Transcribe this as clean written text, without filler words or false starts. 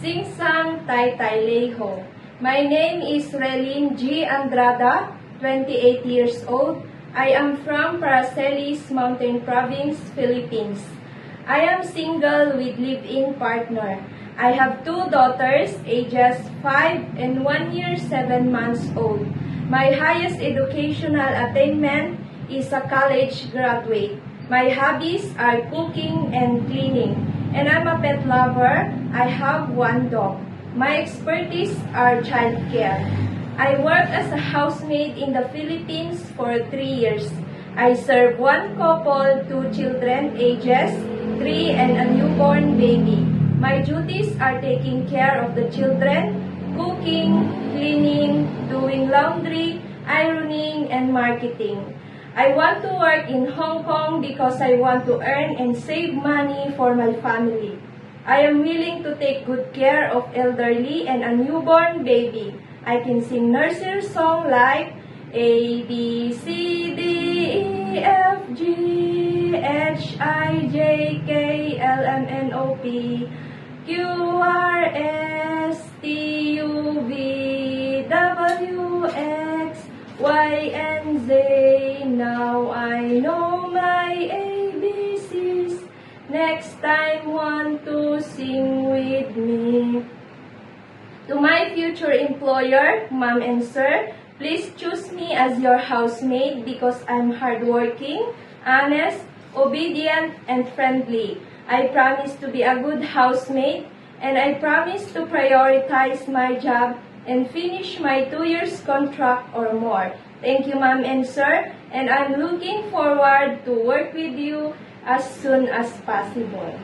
Sing Sang Tai Tai Leho. My name is Relin G. Andrada, 28 years old. I am from Paracelis Mountain Province, Philippines. I am single with live-in partner. I have two daughters, ages 5 and 1 year 7 months old. My highest educational attainment is a college graduate. My hobbies are cooking and cleaning, and I'm a pet lover. I have one dog. My expertise are childcare. I work as a housemaid in the Philippines for 3 years. I serve one couple, 2 children, ages 3 and a newborn baby. My duties are taking care of the children, cooking, cleaning, doing laundry, ironing, and marketing. I want to work in Hong Kong because I want to earn and save money for my family. I am willing to take good care of elderly and a newborn baby. I can sing nursery song like A, B, C, D, E, F, G, H, I, J, K, L, M, N, O, P, Q, R, S, T, U, V, W, X, Y, and Z. Now I know my ABCs. Next time, want to sing with me. To my future employer, ma'am and sir, please choose me as your housemaid because I'm hardworking, honest, obedient, and friendly. I promise to be a good housemaid, and I promise to prioritize my job and finish my 2 years contract or more. Thank you, ma'am and sir, and I'm looking forward to work with you as soon as possible.